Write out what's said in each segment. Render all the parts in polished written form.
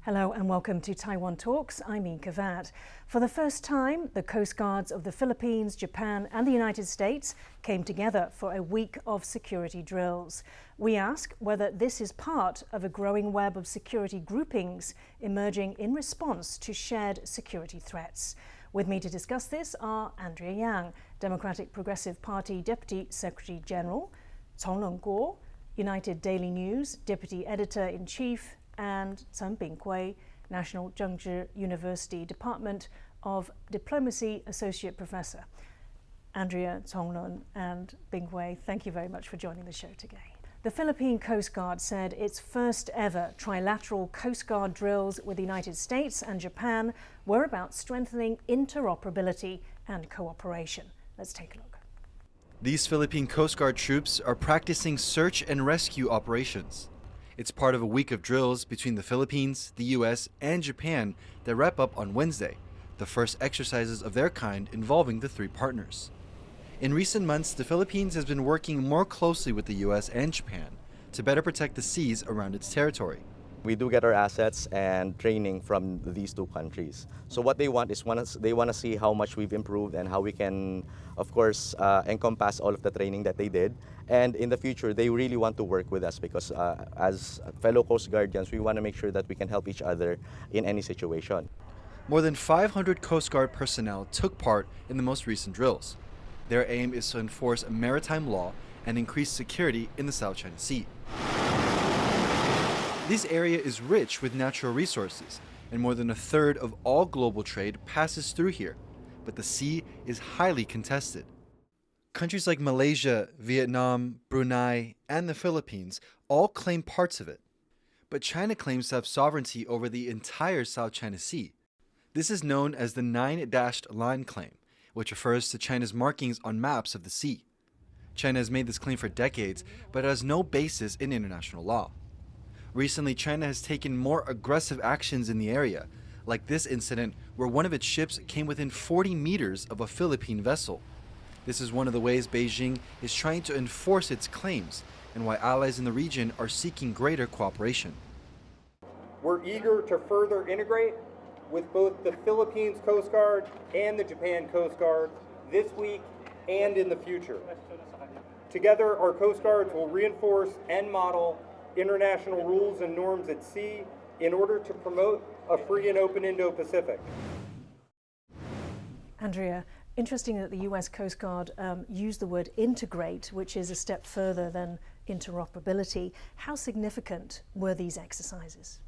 Hello and welcome to Taiwan Talks. I'm Inka Vat. For the first time, the Coast Guards of the Philippines, Japan and the United States came together for a week of security drills. We ask whether this is part of a growing web of security groupings emerging in response to shared security threats. With me to discuss this are Andrea Yang, Democratic Progressive Party Deputy Secretary General, Tonglun Guo, United Daily News Deputy Editor-in-Chief, and Chen Binghui, National Zhengzhi University Department of Diplomacy Associate Professor. Andrea, Tonglun and Binghui, thank you very much for joining the show today. The Philippine Coast Guard said its first ever trilateral Coast Guard drills with the United States and Japan were about strengthening interoperability and cooperation. Let's take a look. These Philippine Coast Guard troops are practicing search and rescue operations. It's part of a week of drills between the Philippines, the US, and Japan that wrap up on Wednesday, the first exercises of their kind involving the three partners. In recent months, the Philippines has been working more closely with the US and Japan to better protect the seas around its territory. We do get our assets and training from these two countries. So what they want is they want to see how much we've improved and how we can, of course, encompass all of the training that they did. And in the future, they really want to work with us because as fellow Coast Guardians, we want to make sure that we can help each other in any situation. More than 500 Coast Guard personnel took part in the most recent drills. Their aim is to enforce maritime law and increase security in the South China Sea. This area is rich with natural resources, and more than a third of all global trade passes through here, but the sea is highly contested. Countries like Malaysia, Vietnam, Brunei, and the Philippines all claim parts of it. But China claims to have sovereignty over the entire South China Sea. This is known as the Nine-Dashed Line Claim, which refers to China's markings on maps of the sea. China has made this claim for decades, but it has no basis in international law. Recently, China has taken more aggressive actions in the area, like this incident where one of its ships came within 40 meters of a Philippine vessel. This is one of the ways Beijing is trying to enforce its claims, and why allies in the region are seeking greater cooperation. We're eager to further integrate with both the Philippines Coast Guard and the Japan Coast Guard this week and in the future. Together, our Coast Guards will reinforce and model international rules and norms at sea in order to promote a free and open Indo-Pacific. Andrea, interesting that the US Coast Guard used the word integrate, which is a step further than interoperability. How significant were these exercises?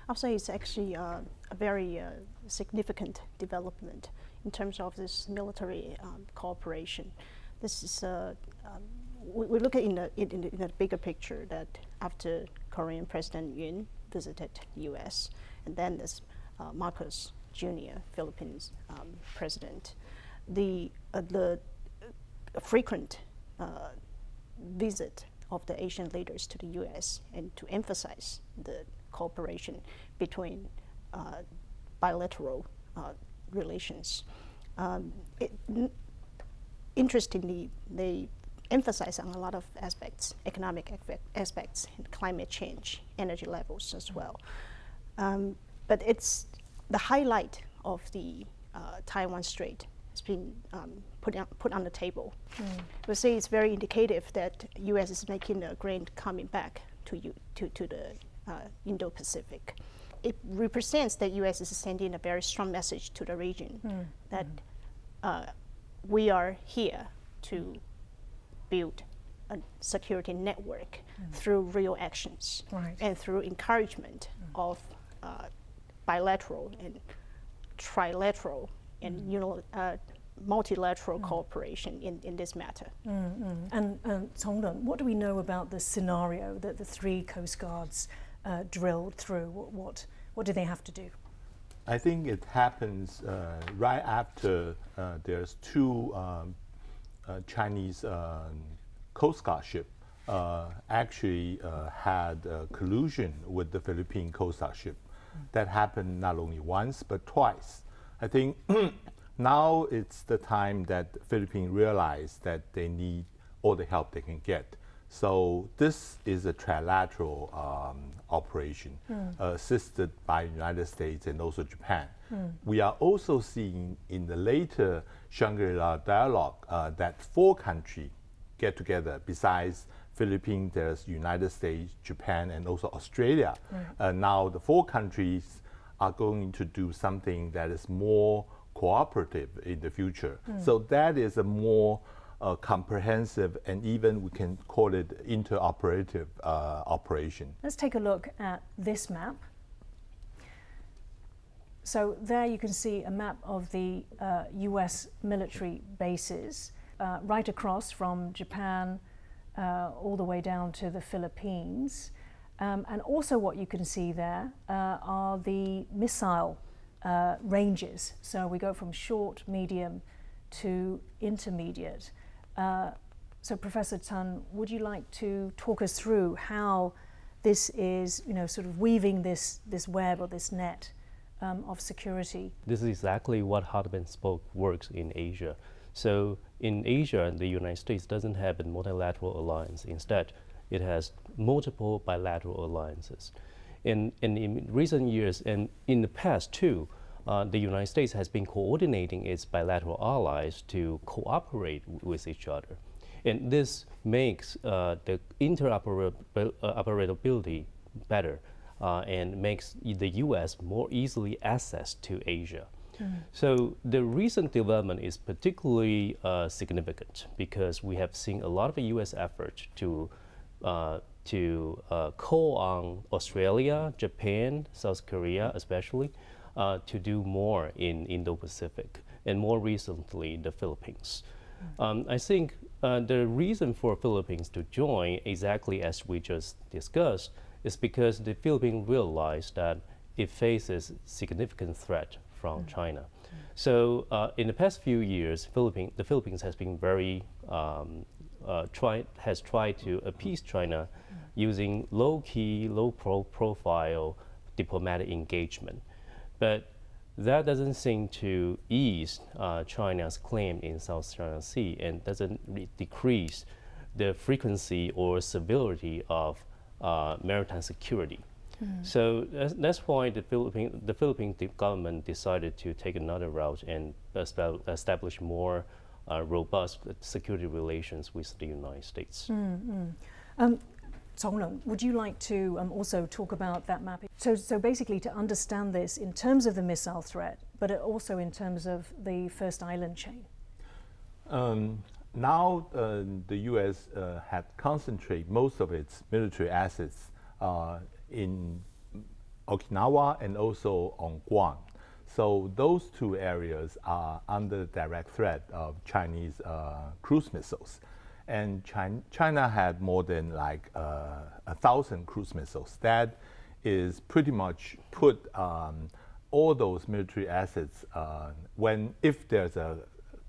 I'll say it's actually a very significant development in terms of this military cooperation. This is we look at in a bigger picture that after Korean President Yoon visited the U.S. and then this Marcos Jr., Philippines president, the frequent visit of the Asian leaders to the U.S. and to emphasize the cooperation between bilateral relations. Interestingly, they emphasize on a lot of aspects, economic aspects, climate change, energy levels as well. But it's the highlight of the Taiwan Strait has been put on the table. We say it's very indicative that U.S. is making a grand coming back to the Indo-Pacific. It represents that U.S. is sending a very strong message to the region that we are here to build a security network through real actions and through encouragement of bilateral and trilateral and multilateral cooperation in this matter. And Tonglun, what do we know about the scenario that the three Coast Guards drilled through? What do they have to do? I think it happens right after there's two Chinese Coast Guard ship actually had collusion with the Philippine Coast Guard ship. That happened not only once but twice. I think now it's the time that the Philippines realize that they need all the help they can get So this is a trilateral operation assisted by United States and also Japan. We are also seeing in the later Shangri-La dialogue that 4 countries get together. Besides Philippines, there's United States, Japan, and also Australia. Now the 4 countries are going to do something that is more cooperative in the future. So that is a more comprehensive, and even we can call it interoperative operation. Let's take a look at this map. So there you can see a map of the US military bases right across from Japan all the way down to the Philippines. And also what you can see there are the missile ranges. So we go from short, medium to intermediate. So Professor Tan, would you like to talk us through how this is, sort of weaving this web or this net of security? This is exactly what hub and spoke works in Asia. So in Asia, the United States doesn't have a multilateral alliance. Instead, it has multiple bilateral alliances. And in recent years, and in the past too, the United States has been coordinating its bilateral allies to cooperate with each other. And this makes the interoperability better and makes the US more easily access to Asia. So the recent development is particularly significant because we have seen a lot of US effort to call on Australia, Japan, South Korea especially, to do more in Indo-Pacific, and more recently the Philippines. I think the reason for Philippines to join, exactly as we just discussed, is because the Philippines realized that it faces significant threat from China. So in the past few years, the Philippines has been very has tried to appease China using low-key, low-profile diplomatic engagement. But that doesn't seem to ease China's claim in South China Sea and doesn't decrease the frequency or severity of maritime security. So that's why the Philippine government decided to take another route and establish more robust security relations with the United States. Song, would you like to also talk about that mapping? So basically to understand this in terms of the missile threat, but also in terms of the first island chain. Now the US had concentrated most of its military assets in Okinawa and also on Guam. So those 2 areas are under direct threat of Chinese cruise missiles. And China had more than like 1,000 cruise missiles. That is pretty much put all those military assets if there's a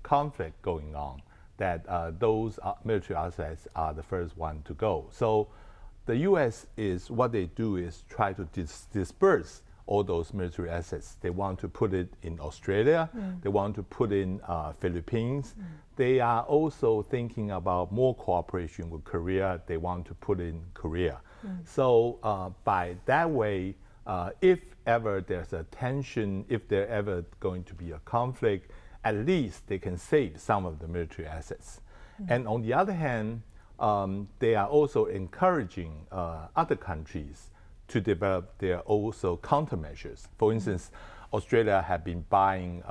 conflict going on, that those military assets are the first one to go. So the US what they do is try to disperse all those military assets. They want to put it in Australia, they want to put in Philippines. They are also thinking about more cooperation with Korea. They want to put in Korea. So by that way, if ever there's a tension, if there ever going to be a conflict, at least they can save some of the military assets. And on the other hand, they are also encouraging other countries to develop their also countermeasures. For instance, Australia had been buying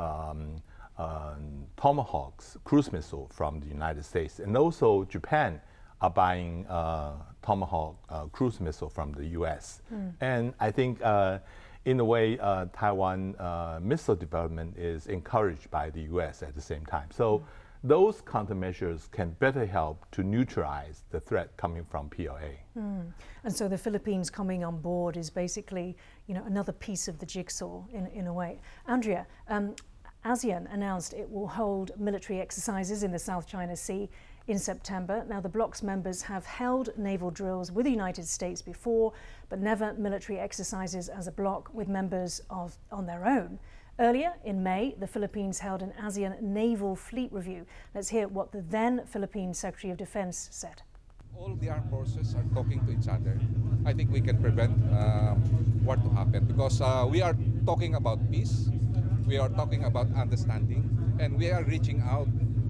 Tomahawks cruise missile from the United States, and also Japan are buying Tomahawk cruise missile from the US. And I think in a way, Taiwan missile development is encouraged by the US at the same time. So those countermeasures can better help to neutralize the threat coming from PLA. And so the Philippines coming on board is basically, another piece of the jigsaw in a way. Andrea, ASEAN announced it will hold military exercises in the South China Sea in September. Now, the bloc's members have held naval drills with the United States before, but never military exercises as a bloc with members on their own. Earlier in May, the Philippines held an ASEAN naval fleet review. Let's hear what the then Philippine Secretary of Defense said. All the armed forces are talking to each other. I think we can prevent war to happen because we are talking about peace, we are talking about understanding, and we are reaching out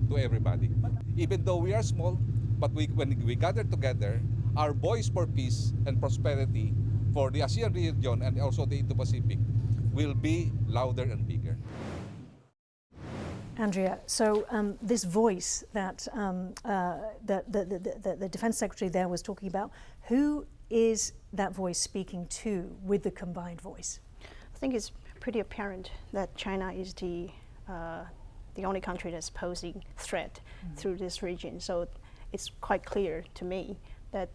to everybody. Even though we are small, but when we gather together, our voice for peace and prosperity for the ASEAN region and also the Indo-Pacific will be louder and bigger. Andrea, so this voice that the Defense Secretary there was talking about, who is that voice speaking to with the combined voice? I think it's pretty apparent that China is the only country that's posing threat through this region. So it's quite clear to me that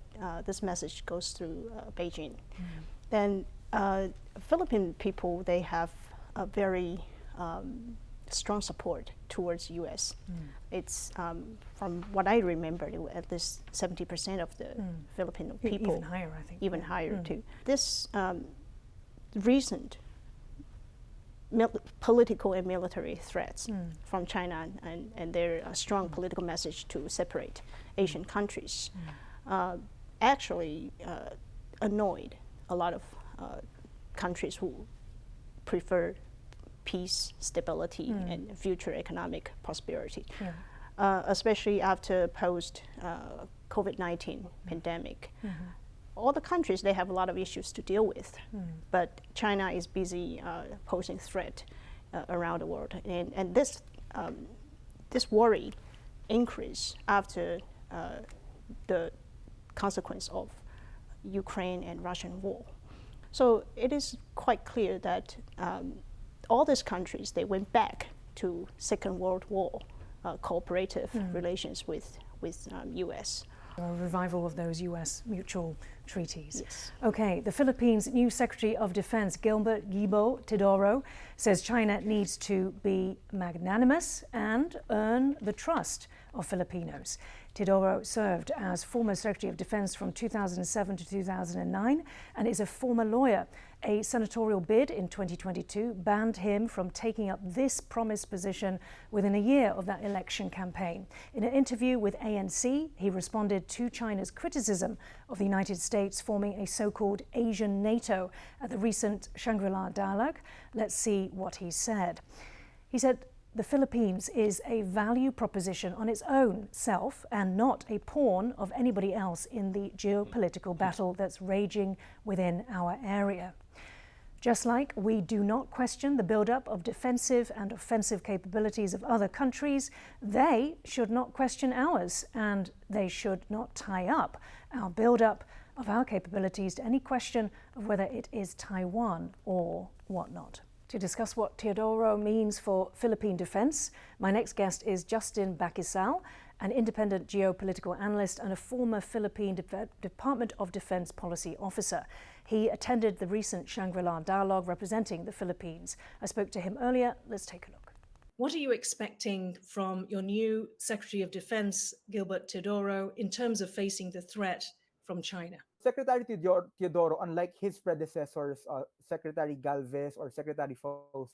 this message goes through Beijing. Then Philippine people, they have a very strong support towards U.S. It's from what I remember, at least 70% of the Filipino people. Even higher, I think. Even higher too. This recent political and military threats from China and their strong political message to separate Asian countries actually annoyed a lot of countries who prefer peace, stability, and future economic prosperity, especially after post-COVID-19 pandemic. All the countries, they have a lot of issues to deal with, but China is busy posing threat around the world. And this worry increased after the consequence of Ukraine and Russian war. So it is quite clear that all these countries, they went back to Second World War cooperative relations with U.S. A revival of those U.S. mutual treaties. Yes. Okay, the Philippines' new Secretary of Defense, Gilbert Gibo Teodoro, says China needs to be magnanimous and earn the trust of Filipinos. Teodoro served as former Secretary of Defense from 2007 to 2009 and is a former lawyer. A senatorial bid in 2022 banned him from taking up this promised position within a year of that election campaign. In an interview with ANC, he responded to China's criticism of the United States forming a so-called Asian NATO at the recent Shangri-La dialogue. Let's see what he said. He said, the Philippines is a value proposition on its own self and not a pawn of anybody else in the geopolitical battle that's raging within our area. Just like we do not question the build-up of defensive and offensive capabilities of other countries, they should not question ours, and they should not tie up our build-up of our capabilities to any question of whether it is Taiwan or whatnot. To discuss what Teodoro means for Philippine defense, my next guest is Justin Baquisal, an independent geopolitical analyst and a former Philippine Department of Defense policy officer. He attended the recent Shangri-La dialogue representing the Philippines. I spoke to him earlier. Let's take a look. What are you expecting from your new Secretary of Defense, Gilbert Teodoro, in terms of facing the threat from China? Secretary Teodoro, unlike his predecessors, Secretary Galvez or Secretary Fausto,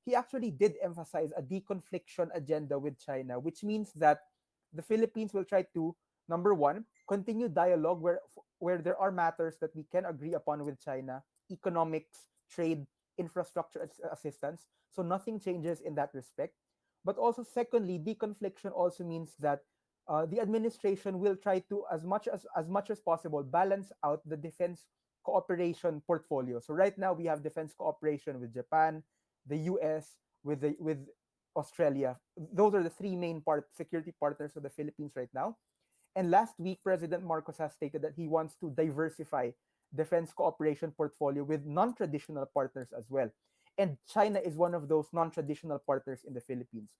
he actually did emphasize a deconfliction agenda with China, which means that the Philippines will try to, number one, continue dialogue where there are matters that we can agree upon with China, economics, trade, infrastructure assistance. So nothing changes in that respect. But also, secondly, deconfliction also means that the administration will try to, as much as possible, balance out the defense cooperation portfolio. So right now we have defense cooperation with Japan, the U.S., with Australia. Those are the three main security partners of the Philippines right now. And last week, President Marcos has stated that he wants to diversify defense cooperation portfolio with non-traditional partners as well. And China is one of those non-traditional partners in the Philippines.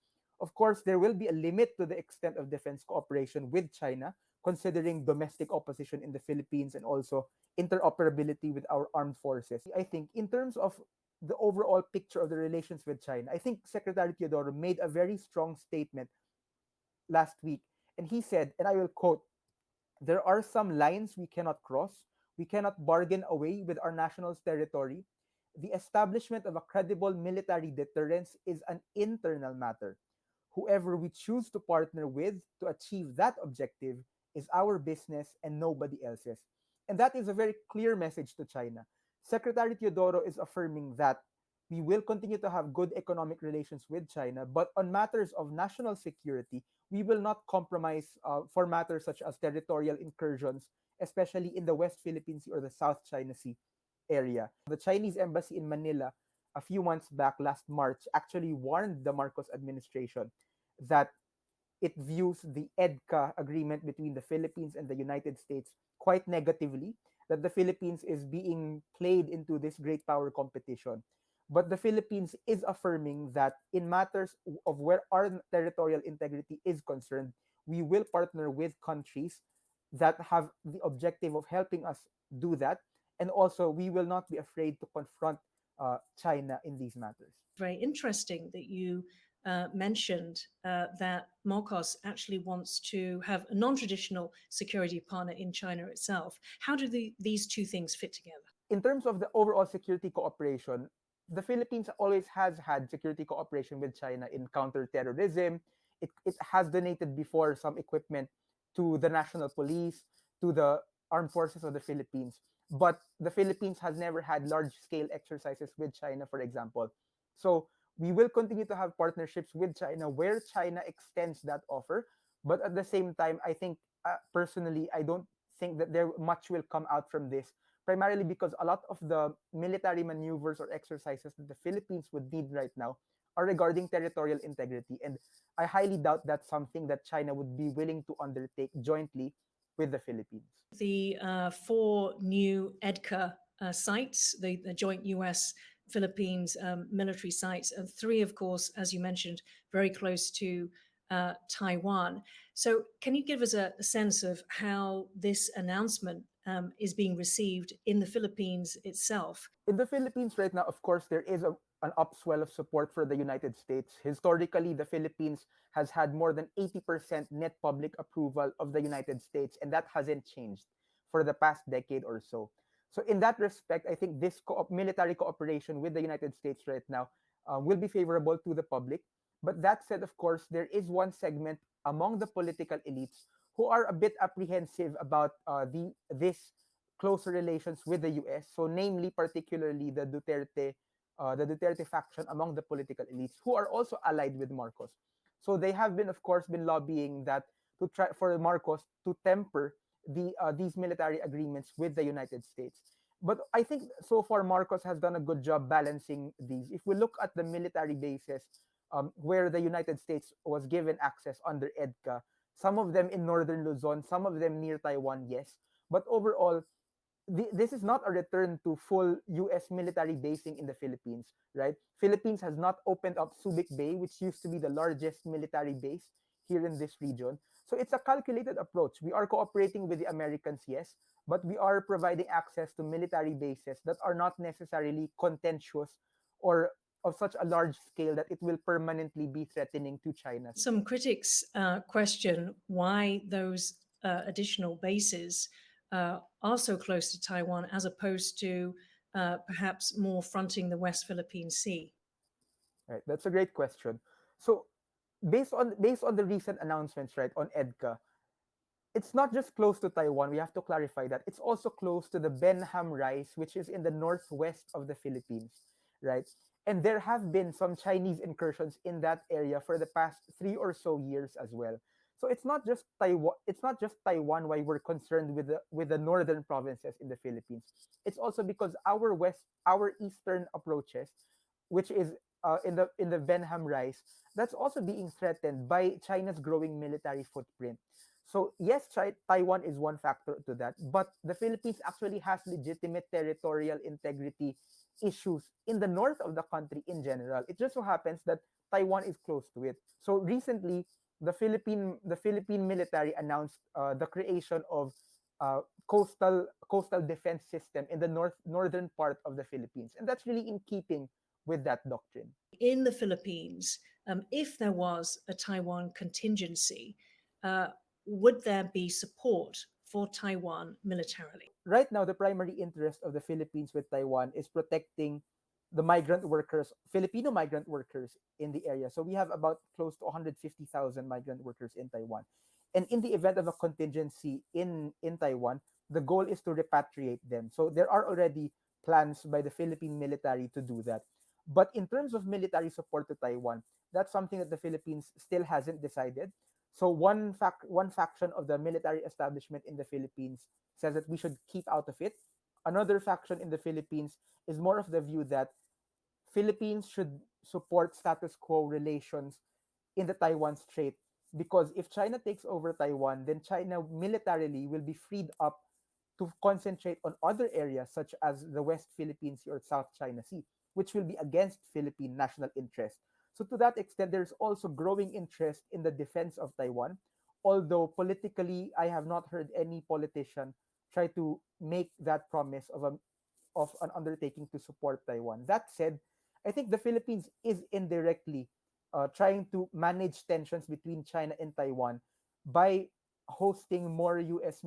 Of course, there will be a limit to the extent of defense cooperation with China, considering domestic opposition in the Philippines and also interoperability with our armed forces. I think in terms of the overall picture of the relations with China, I think Secretary Teodoro made a very strong statement last week. And he said, and I will quote, "There are some lines we cannot cross. We cannot bargain away with our national's territory. The establishment of a credible military deterrence is an internal matter. Whoever we choose to partner with to achieve that objective is our business and nobody else's. And that is a very clear message to China. Secretary Teodoro is affirming that we will continue to have good economic relations with China, but on matters of national security, we will not compromise for matters such as territorial incursions, especially in the West Philippine Sea or the South China Sea area. The Chinese embassy in Manila a few months back, last March, actually warned the Marcos administration that it views the EDCA agreement between the Philippines and the United States quite negatively, that the Philippines is being played into this great power competition. But the Philippines is affirming that in matters of where our territorial integrity is concerned, we will partner with countries that have the objective of helping us do that. And also, we will not be afraid to confront China in these matters. Very interesting that you mentioned that Marcos actually wants to have a non-traditional security partner in China itself. How do these two things fit together? In terms of the overall security cooperation, the Philippines always has had security cooperation with China in counterterrorism. It has donated before some equipment to the national police, to the armed forces of the Philippines. But the Philippines has never had large-scale exercises with China, for example. So we will continue to have partnerships with China where China extends that offer. But at the same time, I think, personally, I don't think that there much will come out from this, primarily because a lot of the military maneuvers or exercises that the Philippines would need right now are regarding territorial integrity. And I highly doubt that's something that China would be willing to undertake jointly with the Philippines. The 4 new EDCA sites, the joint US Philippines military sites, and 3, of course, as you mentioned, very close to Taiwan. So can you give us a sense of how this announcement is being received in the Philippines itself? In the Philippines right now, of course, there is an upswell of support for the United States. Historically, the Philippines has had more than 80% net public approval of the United States, and that hasn't changed for the past decade or so. So in that respect, I think this military cooperation with the United States right now will be favorable to the public. But that said, of course, there is one segment among the political elites who are a bit apprehensive about this closer relations with the US. So namely, particularly the Duterte faction among the political elites who are also allied with Marcos. So they have been, of course, been lobbying that to try for Marcos to temper these military agreements with the United States. But I think so far Marcos has done a good job balancing these. If we look at the military bases where the United States was given access under EDCA, some of them in northern Luzon, some of them near Taiwan, yes. But overall, this is not a return to full U.S. military basing in the Philippines, right? Philippines has not opened up Subic Bay, which used to be the largest military base here in this region. So it's a calculated approach. We are cooperating with the Americans, yes, but we are providing access to military bases that are not necessarily contentious or of such a large scale that it will permanently be threatening to China. Some critics question why those additional bases are so close to Taiwan as opposed to perhaps more fronting the West Philippine Sea. Right, that's a great question. So based on the recent announcements, right, on EDCA, it's not just close to Taiwan. We have to clarify that it's also close to the Benham Rice, which is in the northwest of the Philippines, right? And there have been some Chinese incursions in that area for the past 3 or so years as well. So it's not just Taiwan. It's not just Taiwan why we're concerned with the northern provinces in the Philippines. It's also because our eastern approaches, which is in the Benham Rice, that's also being threatened by China's growing military footprint. So yes, Taiwan is one factor to that, but the Philippines actually has legitimate territorial integrity issues in the north of the country in general. It just so happens that Taiwan is close to it. So recently, the Philippine military announced the creation of coastal defense system in the northern part of the Philippines, and that's really in keeping with that doctrine. In the Philippines, if there was a Taiwan contingency, would there be support for Taiwan militarily? Right now, the primary interest of the Philippines with Taiwan is protecting the migrant workers, Filipino migrant workers in the area. So we have about close to 150,000 migrant workers in Taiwan. And in the event of a contingency in Taiwan, the goal is to repatriate them. So there are already plans by the Philippine military to do that. But in terms of military support to Taiwan, that's something that the Philippines still hasn't decided. So one faction of the military establishment in the Philippines says that we should keep out of it. Another faction in the Philippines is more of the view that Philippines should support status quo relations in the Taiwan Strait, because if China takes over Taiwan, then China militarily will be freed up to concentrate on other areas such as the West Philippine Sea or South China Sea, which will be against Philippine national interest. So to that extent, there's also growing interest in the defense of Taiwan, although politically, I have not heard any politician try to make that promise of an undertaking to support Taiwan. That said, I think the Philippines is indirectly trying to manage tensions between China and Taiwan by hosting more US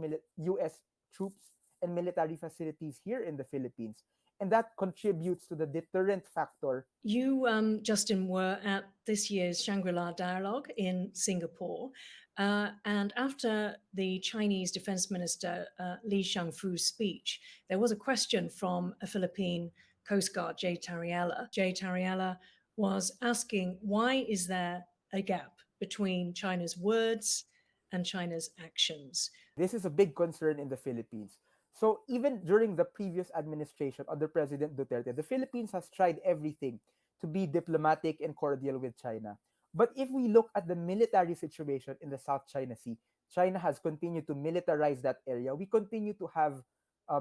troops and military facilities here in the Philippines. And that contributes to the deterrent factor. You, Justin, were at this year's Shangri-La Dialogue in Singapore. And after the Chinese Defense Minister Li Shangfu's speech, there was a question from a Philippine Coast Guard, Jay Tariella. Jay Tariella was asking, why is there a gap between China's words and China's actions? This is a big concern in the Philippines. So even during the previous administration under President Duterte, the Philippines has tried everything to be diplomatic and cordial with China. But if we look at the military situation in the South China Sea, China has continued to militarize that area. We continue to have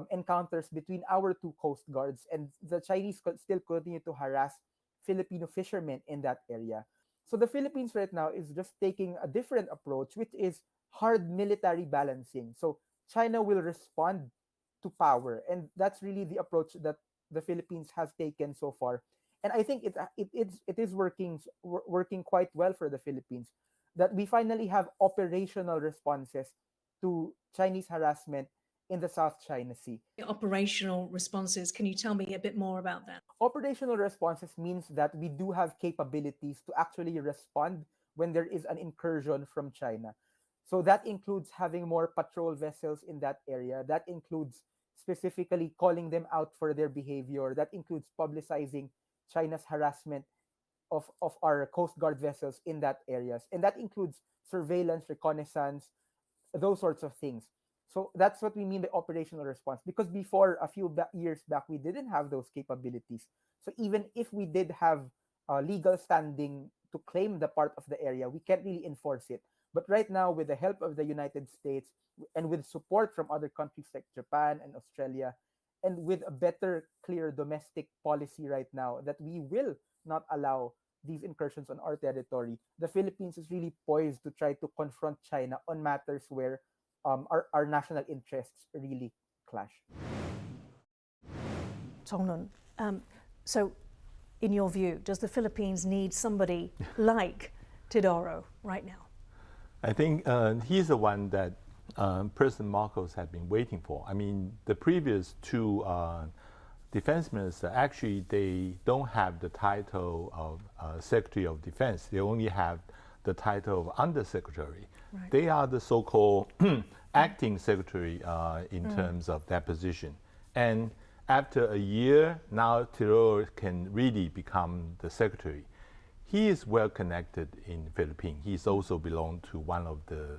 encounters between our two coast guards, and the Chinese still continue to harass Filipino fishermen in that area. So the Philippines right now is just taking a different approach, which is hard military balancing. So China will respond to power, and that's really the approach that the Philippines has taken so far. And I think it is working quite well for the Philippines, that we finally have operational responses to Chinese harassment in the South China Sea. Operational responses, can you tell me a bit more about that? Operational responses means that we do have capabilities to actually respond when there is an incursion from China. So that includes having more patrol vessels in that area. That includes specifically calling them out for their behavior. That includes publicizing China's harassment of our Coast Guard vessels in that areas. And that includes surveillance, reconnaissance, those sorts of things. So that's what we mean by operational response. Because before, a few years back, we didn't have those capabilities. So even if we did have legal standing to claim the part of the area, we can't really enforce it. But right now, with the help of the United States and with support from other countries like Japan and Australia, and with a better, clear domestic policy right now that we will not allow these incursions on our territory, the Philippines is really poised to try to confront China on matters where our national interests really clash. Tongnun, so in your view, does the Philippines need somebody like Teodoro right now? I think he's the one that President Marcos had been waiting for. I mean, the previous two defense ministers, actually, they don't have the title of Secretary of Defense. They only have the title of Undersecretary. Right. They are the so-called acting secretary in terms of that position. And after a year, now Teodoro can really become the secretary. He is well connected in the Philippines. He's also belonged to one of the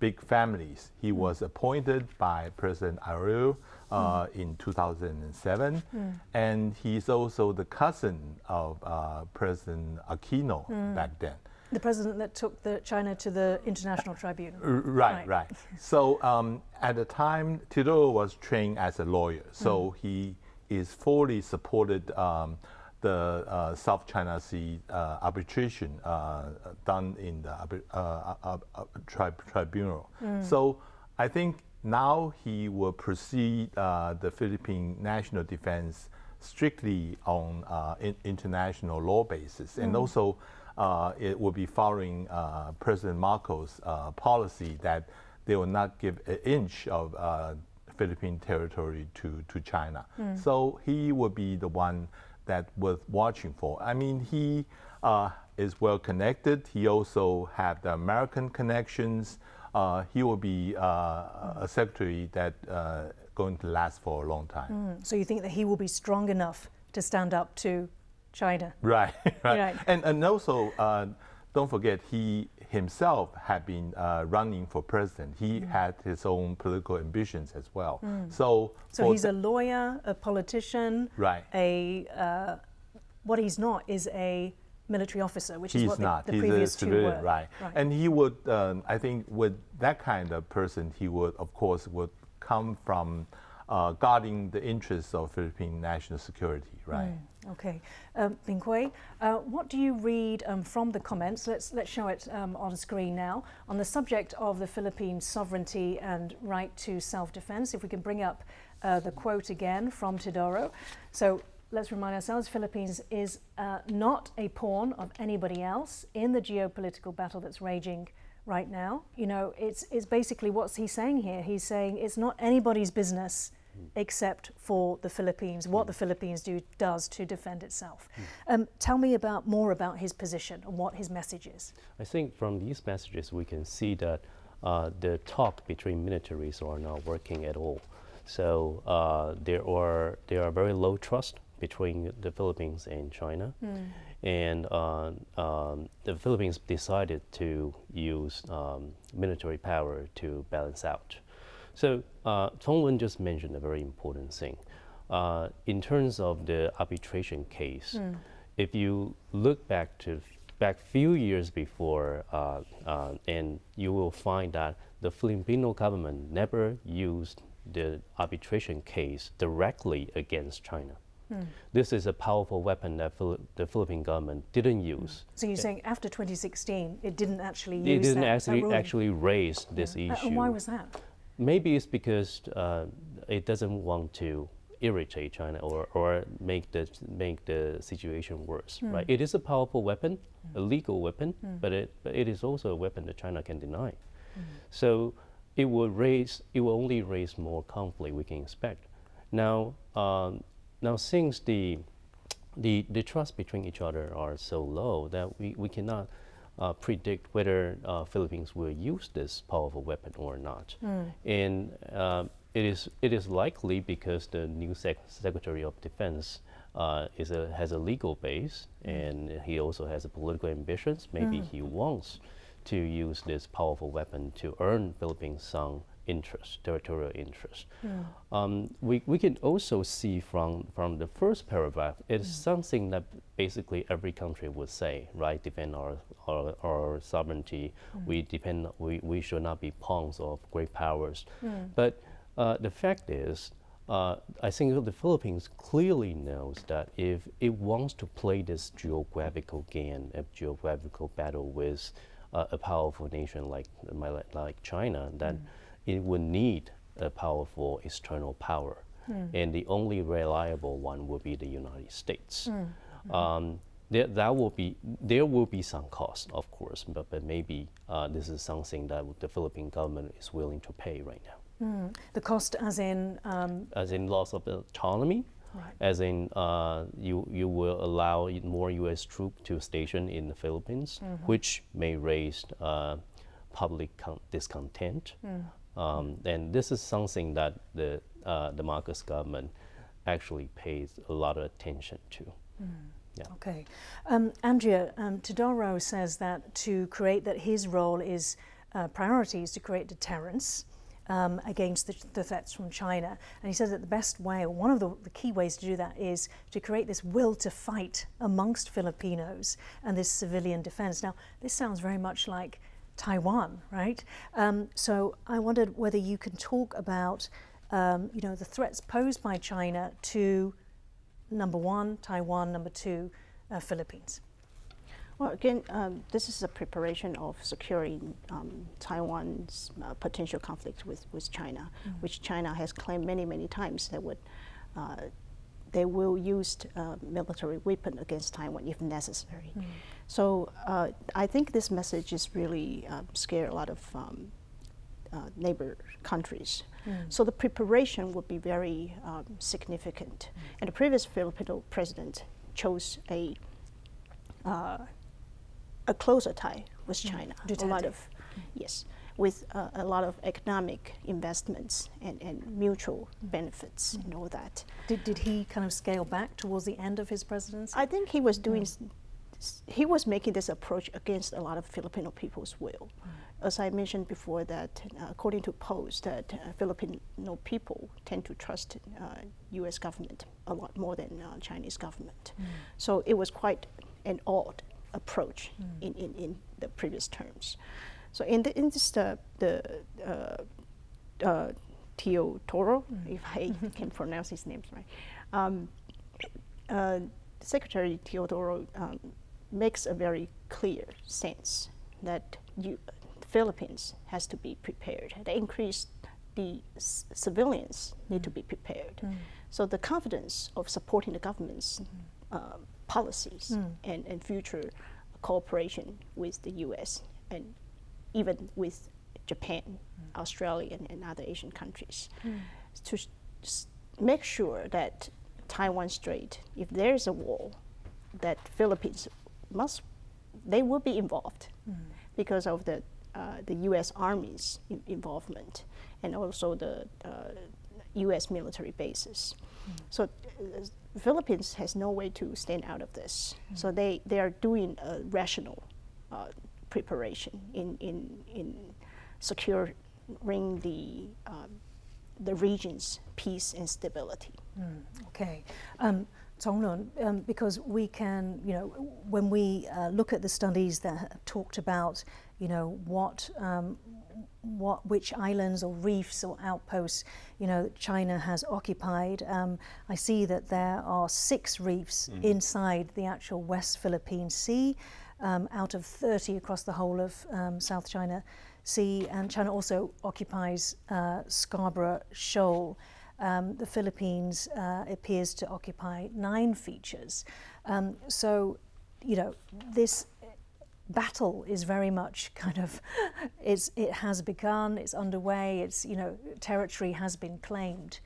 big families. He was appointed by President R.O.C. In 2007, and he's also the cousin of President Aquino back then. The president that took China to the International Tribunal. Right. So at the time, Teodoro was trained as a lawyer, so he is fully supported the South China Sea arbitration done in the tribunal. So I think now he will proceed the Philippine national defense strictly on international law basis, and also it will be following President Marcos' policy that they will not give an inch of Philippine territory to China. So he will be the one that worth watching for. I mean, he is well connected. He also had the American connections. He will be a secretary that going to last for a long time. So you think that he will be strong enough to stand up to China? Right, right. Right. And also, don't forget, he himself had been running for president. He had his own political ambitions as well. So he's a lawyer, a politician, right. What he's not is a military officer, which is he's what not. the He's previous a two civilian, were. right. And he would, I think, with that kind of person, he would, of course, would come from guarding the interests of Philippine national security, right? Okay, Bing Hui, what do you read from the comments? Let's show it on screen now on the subject of the Philippines' sovereignty and right to self-defense. If we can bring up the quote again from Teodoro. So let's remind ourselves, Philippines is not a pawn of anybody else in the geopolitical battle that's raging right now. You know, it's basically what's he saying here. He's saying it's not anybody's business except for the Philippines, what the Philippines does to defend itself. Tell me more about his position and what his message is. I think from these messages we can see that the talk between militaries are not working at all. So there are very low trust between the Philippines and China, and the Philippines decided to use military power to balance out. So Tongwen just mentioned a very important thing. In terms of the arbitration case, if you look back few years before, and you will find that the Filipino government never used the arbitration case directly against China. This is a powerful weapon that the Philippine government didn't use. So you're saying after 2016, it didn't actually use It didn't that actually raise this issue. And why was that? Maybe it's because it doesn't want to irritate China or make the situation worse. Right? It is a powerful weapon, a legal weapon, but it is also a weapon that China can deny. So it will only raise more conflict we can expect. Now since the trust between each other are so low that we cannot predict whether Philippines will use this powerful weapon or not. And it is likely because the new Secretary of Defense has a legal base, and he also has a political ambitions. Maybe he wants to use this powerful weapon to earn Philippines some interest, territorial interest. We can also see from the first paragraph, it's something that basically every country would say, right? Defend our sovereignty. We should not be pawns of great powers. But the fact is, I think the Philippines clearly knows that if it wants to play this geographical game, a geographical battle with a powerful nation like China, then it would need a powerful external power. And the only reliable one will be the United States. There will be some cost, of course, but maybe this is something that the Philippine government is willing to pay right now. The cost as in? As in loss of autonomy, right. As in you will allow more U.S. troops to station in the Philippines, which may raise public discontent. And this is something that the Marcos government actually pays a lot of attention to. Yeah. Okay. Andrea, Teodoro says that his role is priorities to create deterrence against the threats from China. And he says that the best way, or one of the key ways to do that, is to create this will to fight amongst Filipinos and this civilian defense. Now, this sounds very much like Taiwan, right? So I wondered whether you can talk about the threats posed by China to number one, Taiwan, number two, Philippines. Well, again, this is a preparation of securing Taiwan's potential conflict with China, which China has claimed many times that they will use military weapon against Taiwan if necessary. So I think this message is really scare a lot of neighbor countries. So the preparation would be very significant. And the previous Filipino president chose a closer tie with China. A lot of, yes, with a lot of economic investments and mutual benefits and all that. Did he kind of scale back towards the end of his presidency? I think he was doing. He was making this approach against a lot of Filipino people's will. As I mentioned before, that according to polls, that Filipino people tend to trust U.S. government a lot more than Chinese government. So it was quite an odd approach in the previous terms. So in this Teodoro, if I can pronounce his name right, Secretary Teodoro makes a very clear sense that the Philippines has to be prepared. The increased the civilians need to be prepared. So the confidence of supporting the government's policies and future cooperation with the U.S. and even with Japan, Australia, and other Asian countries, to make sure that Taiwan Strait, if there is a war, that Philippines they will be involved because of the U.S. Army's involvement and also the U.S. military bases. So Philippines has no way to stand out of this. So they are doing a rational preparation in securing the region's peace and stability. Okay. Tonglun, because we can, when we look at the studies that have talked about, which islands or reefs or outposts, China has occupied. I see that there are 6 reefs inside the actual West Philippine Sea, out of 30 across the whole of South China Sea, and China also occupies Scarborough Shoal. The Philippines appears to occupy 9 features. So, this battle is very much kind of, it has begun, it's underway, it's, territory has been claimed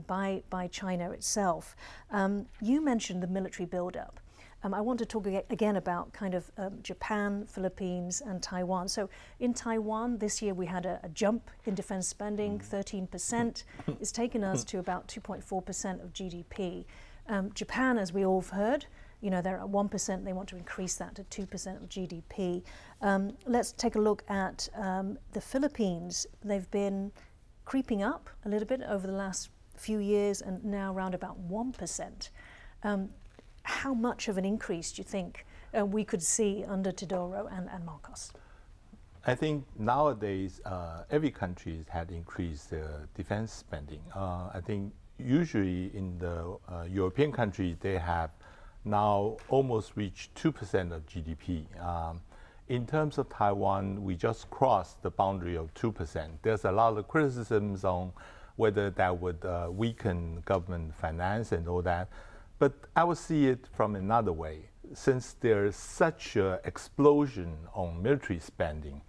by China itself. You mentioned the military buildup. I want to talk again about kind of Japan, Philippines, and Taiwan. So in Taiwan, this year we had a jump in defense spending, 13%. It's taken us to about 2.4% of GDP. Japan, as we all have heard, they're at 1%. They want to increase that to 2% of GDP. Let's take a look at the Philippines. They've been creeping up a little bit over the last few years and now around about 1%. How much of an increase do you think we could see under Teodoro and Marcos? I think nowadays every country had increased their defense spending. I think usually in the European countries they have now almost reached 2% of GDP. In terms of Taiwan, we just crossed the boundary of 2%. There's a lot of criticisms on whether that would weaken government finance and all that. But I would see it from another way. Since there's such an explosion on military spending,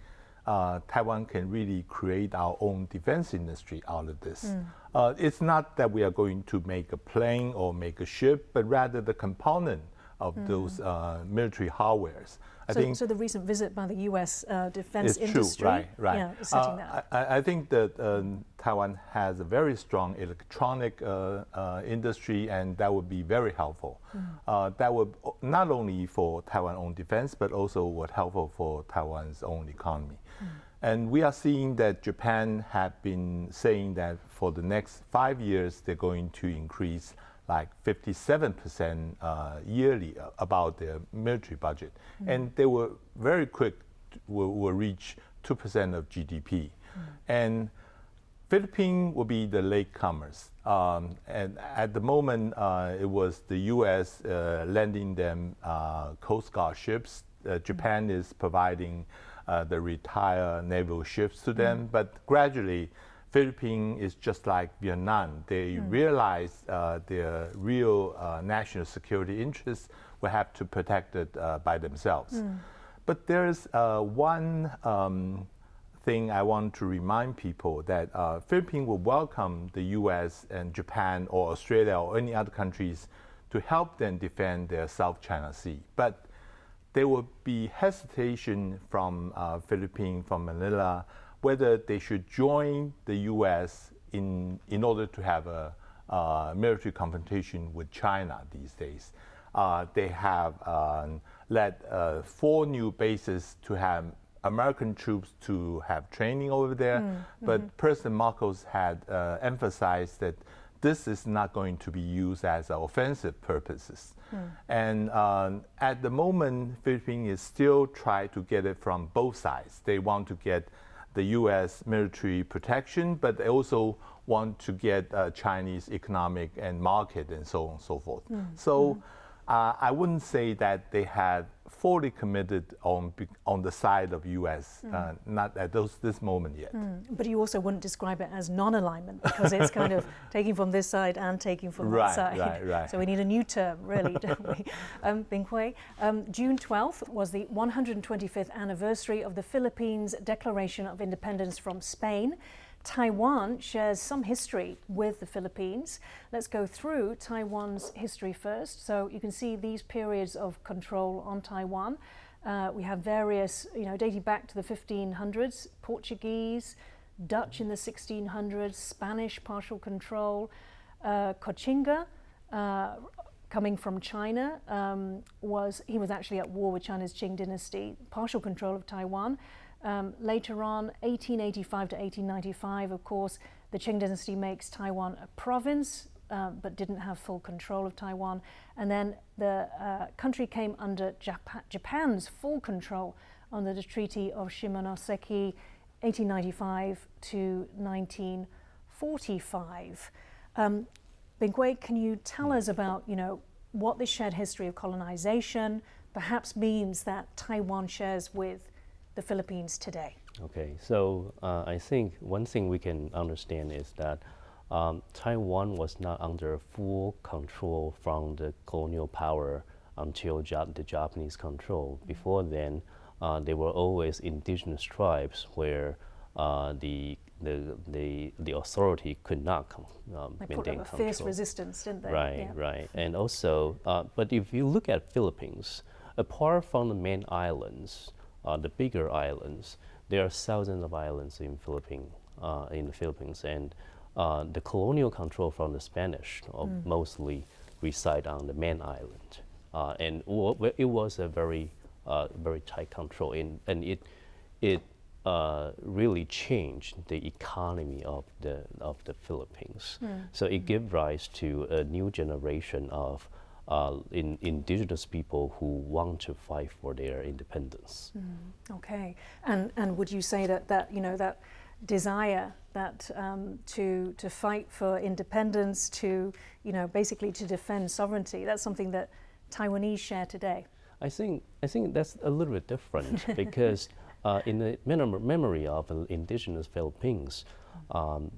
Taiwan can really create our own defense industry out of this. It's not that we are going to make a plane or make a ship, but rather the component of those military hardwares. So the recent visit by the U.S. defense industry, true, right. Yeah, is setting that. I think that Taiwan has a very strong electronic industry, and that would be very helpful. That would not only for Taiwan's own defense, but also would helpful for Taiwan's own economy. And we are seeing that Japan had been saying that for the next 5 years, they're going to increase like 57% yearly about their military budget. And they were very quick, will reach 2% of GDP. And Philippines will be the latecomers. And at the moment, it was the U.S. lending them coastguard ships. Japan is providing the retired naval ships to them, but gradually, Philippines is just like Vietnam. They realize their real national security interests will have to protect it by themselves. But there's one thing I want to remind people that Philippines will welcome the U.S. and Japan or Australia or any other countries to help them defend their South China Sea. But there will be hesitation from Philippines, from Manila, whether they should join the U.S. in order to have a military confrontation with China these days. They have led 4 new bases to have American troops to have training over there, but President Marcos had emphasized that this is not going to be used as offensive purposes. And at the moment, Philippines is still trying to get it from both sides. They want to get the U.S. military protection, but they also want to get Chinese economic and market and so on and so forth. So I wouldn't say that they had fully committed on the side of U.S., not at this moment yet. But you also wouldn't describe it as non-alignment because it's kind of taking from this side and taking from that side. Right. So we need a new term, really, don't we? Bing Hui, June 12th was the 125th anniversary of the Philippines' Declaration of Independence from Spain. Taiwan shares some history with the Philippines. Let's go through Taiwan's history first. So you can see these periods of control on Taiwan. We have various, dating back to the 1500s, Portuguese, Dutch in the 1600s, Spanish partial control, Cochinga, coming from China, was actually at war with China's Qing dynasty, partial control of Taiwan. Later on, 1885 to 1895, of course, the Qing dynasty makes Taiwan a province, but didn't have full control of Taiwan. And then the country came under Japan's full control under the Treaty of Shimonoseki, 1895 to 1945. Bing Hui, can you tell us about, what this shared history of colonization perhaps means that Taiwan shares with the Philippines today? Okay, so I think one thing we can understand is that Taiwan was not under full control from the colonial power until the Japanese control. Before then, there were always indigenous tribes where the authority could not maintain control. Fierce resistance, didn't they? Right. And also, but if you look at Philippines, apart from the main islands, the bigger islands, there are thousands of islands in the Philippines, and the colonial control from the Spanish mostly reside on the main island, and it was a very tight control, and it really changed the economy of the Philippines. So it gave rise to a new generation of indigenous people who want to fight for their independence. Okay, and would you say that that desire that to fight for independence, to basically to defend sovereignty, that's something that Taiwanese share today? I think that's a little bit different because in the memory of indigenous Philippines,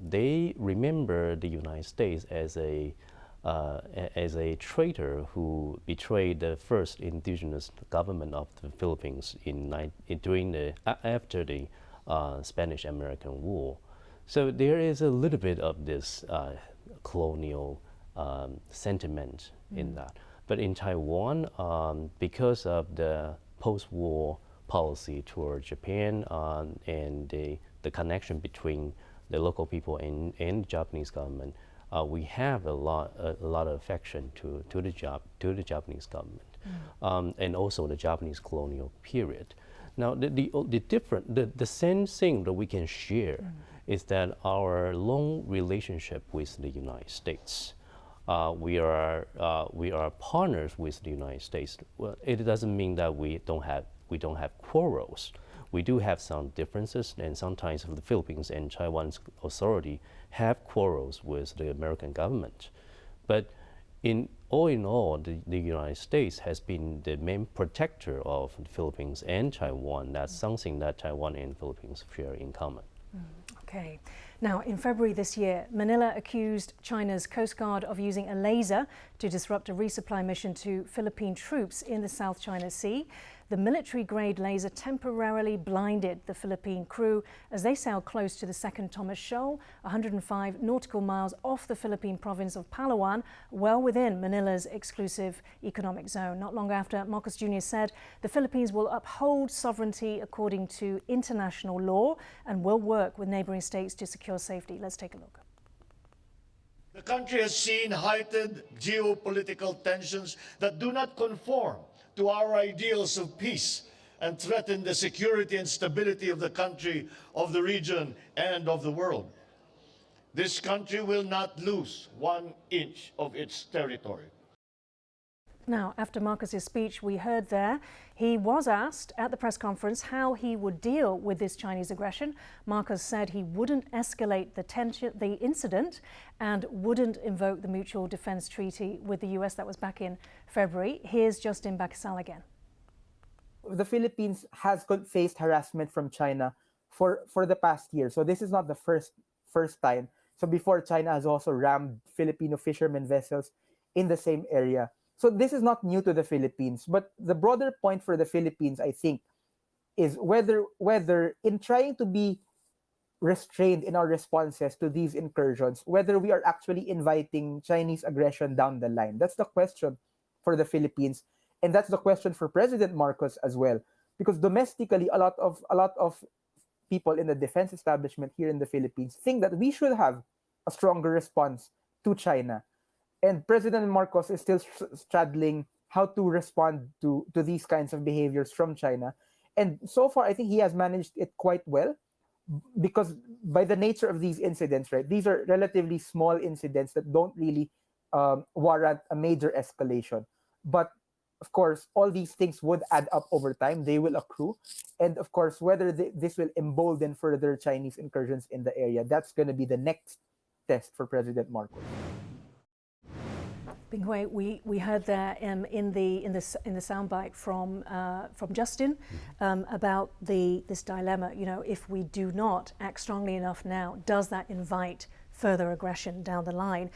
they remember the United States as a traitor who betrayed the first indigenous government of the Philippines after the Spanish-American War. So there is a little bit of this colonial sentiment in that. But in Taiwan, because of the post-war policy toward Japan and the connection between the local people and the Japanese government, we have a lot of affection to the Japanese government, and also the Japanese colonial period. Now, the same thing that we can share is that our long relationship with the United States. We are partners with the United States. Well, it doesn't mean that we don't have quarrels. We do have some differences, and sometimes the Philippines and Taiwan's authority have quarrels with the American government. But in all, the United States has been the main protector of the Philippines and Taiwan. That's something that Taiwan and Philippines share in common. Okay. Now, in February this year, Manila accused China's Coast Guard of using a laser to disrupt a resupply mission to Philippine troops in the South China Sea. The military-grade laser temporarily blinded the Philippine crew as they sailed close to the Second Thomas Shoal, 105 nautical miles off the Philippine province of Palawan, well within Manila's exclusive economic zone. Not long after, Marcos Jr. said the Philippines will uphold sovereignty according to international law and will work with neighboring states to secure safety. Let's take a look. The country has seen heightened geopolitical tensions that do not conform to our ideals of peace and threaten the security and stability of the country, of the region, and of the world. This country will not lose 1 inch of its territory. Now, after Marcos's speech, we heard there, he was asked at the press conference how he would deal with this Chinese aggression. Marcos said he wouldn't escalate the incident and wouldn't invoke the Mutual Defense Treaty with the US. That was back in February. Here's Justin Baquisal again. The Philippines has faced harassment from China for the past year. So this is not the first time. So before, China has also rammed Filipino fishermen vessels in the same area. So this is not new to the Philippines, but the broader point for the Philippines, I think, is whether in trying to be restrained in our responses to these incursions, whether we are actually inviting Chinese aggression down the line. That's the question for the Philippines, and that's the question for President Marcos as well, because domestically, a lot of people in the defense establishment here in the Philippines think that we should have a stronger response to China. And President Marcos is still straddling how to respond to these kinds of behaviors from China. And so far, I think he has managed it quite well, because by the nature of these incidents, right, these are relatively small incidents that don't really warrant a major escalation. But of course, all these things would add up over time. They will accrue. And of course, whether this will embolden further Chinese incursions in the area, that's going to be the next test for President Marcos. Bing Hui, we heard there in the soundbite from Justin about this dilemma. You know, if we do not act strongly enough now, does that invite further aggression down the line?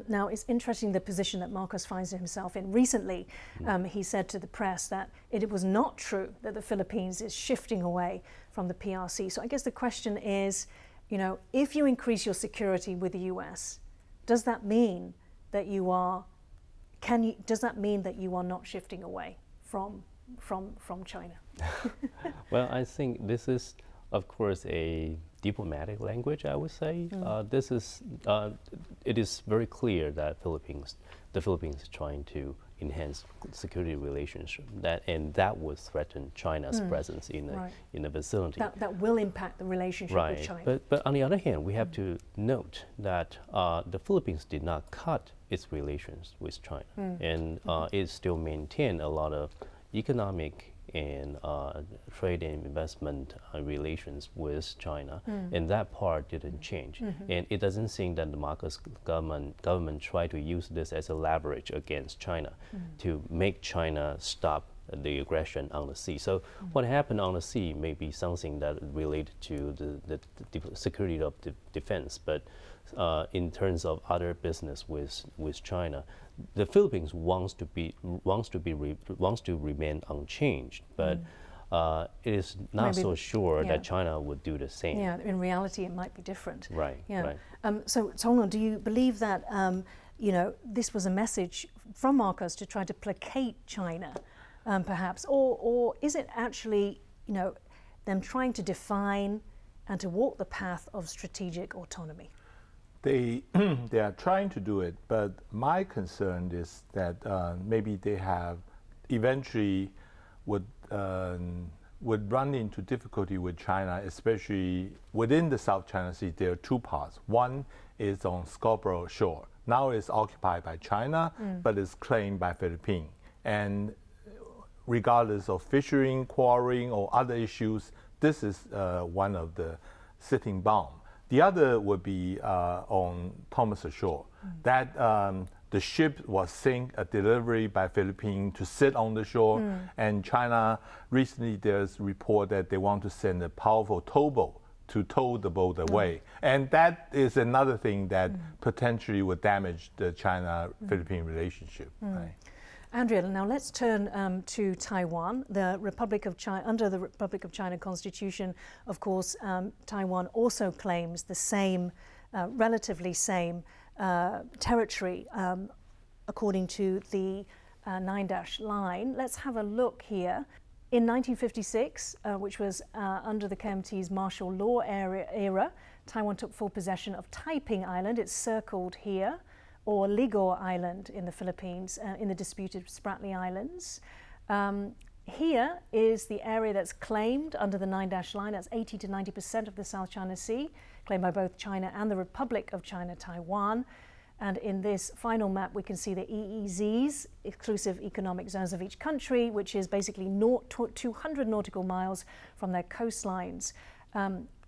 Now, it's interesting the position that Marcos finds himself in. Recently, he said to the press that it was not true that the Philippines is shifting away from the PRC. So I guess the question is, you know, if you increase your security with the US, does that mean that you are does that mean that you are not shifting away from China? Well, I think this is, of course, a diplomatic language, I would say. It is very clear that the Philippines is trying to enhance security relationship, that would threaten China's presence in the vicinity. That will impact the relationship with China. But on the other hand, we have to note that the Philippines did not cut its relations with China, and it still maintained a lot of economic and trade and investment relations with China, and that part didn't change. And it doesn't seem that the Marcos government tried to use this as a leverage against China to make China stop the aggression on the sea. So what happened on the sea may be something that related to the security of the defense, but in terms of other business with China, the Philippines wants to remain unchanged, but it is not so sure that China would do the same. Yeah, in reality, it might be different. Right. Yeah. Right. So, Tong, do you believe that you know, this was a message from Marcos to try to placate China, perhaps, or is it actually, you know, them trying to define and to walk the path of strategic autonomy? They are trying to do it, but my concern is that maybe they have eventually would run into difficulty with China, especially within the South China Sea. There are two parts. One is on Scarborough Shore. Now it's occupied by China, but it's claimed by Philippines. And regardless of fishing, quarrying, or other issues, this is one of the sitting bound. The other would be on Thomas Shore. That the ship was sink, a delivery by Philippines to sit on the shore. And China, recently there's report that they want to send a powerful towboat to tow the boat away. And that is another thing that potentially would damage the China-Philippine relationship. Right? Andrea, now let's turn to Taiwan. The Republic of China, under the Republic of China Constitution, of course, Taiwan also claims the same, relatively same territory according to the 9-dash line. Let's have a look here. In 1956, which was under the KMT's martial law era, Taiwan took full possession of Taiping Island. It's circled here, or Ligor Island in the Philippines, in the disputed Spratly Islands. Here is the area that's claimed under the 9-dash line. That's 80 to 90% of the South China Sea, claimed by both China and the Republic of China, Taiwan. And in this final map, we can see the EEZs, exclusive economic zones of each country, which is basically 200 nautical miles from their coastlines.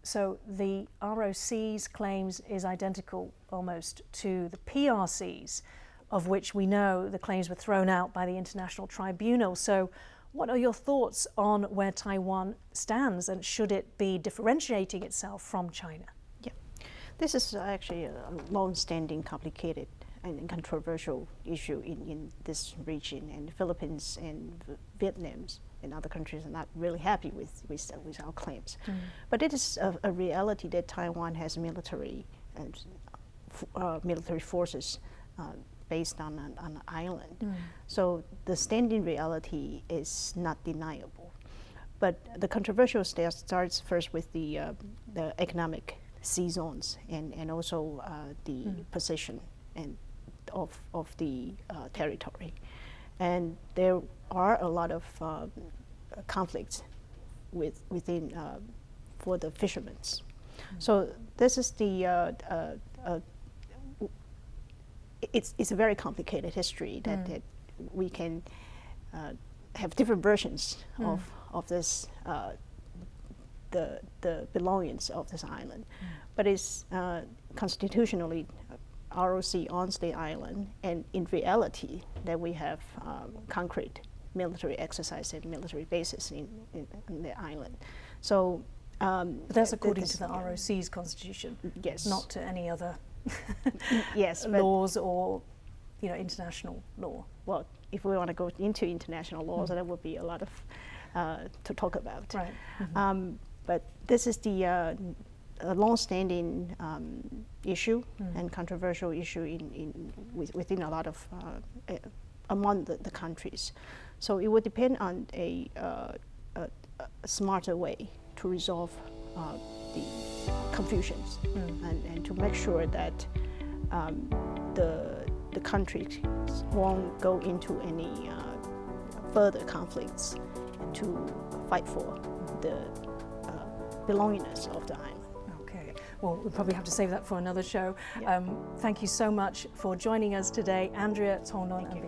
So the R.O.C's claims is identical almost to the PRC's, of which we know the claims were thrown out by the International Tribunal. So what are your thoughts on where Taiwan stands, and should it be differentiating itself from China? This is actually a long-standing, complicated and controversial issue in this region, and the Philippines and Vietnam and other countries are not really happy with our claims. But it is a reality that Taiwan has military forces based on an island. So the standing reality is not deniable. But the controversial starts first with the economic sea zones and also the position and of the territory. And there are a lot of conflicts within for the fishermen. So this is the it's a very complicated history that we can have different versions of this the belongings of this island, but it's constitutionally R.O.C. owns the island, and in reality that we have concrete military exercise and military bases in the island. So but that's according to the R.O.C.'s constitution, yes, not to any other yes laws or international law. Well, if we want to go into international laws, that would be a lot of to talk about. Right. But this is the long-standing issue and controversial issue within a lot of among the countries. So it would depend on a smarter way to resolve the confusions and to make sure that the countries won't go into any further conflicts and to fight for the belongingness of the island. Okay, well, we'll probably have to save that for another show. Thank you so much for joining us today, Andrea, Tongnon, and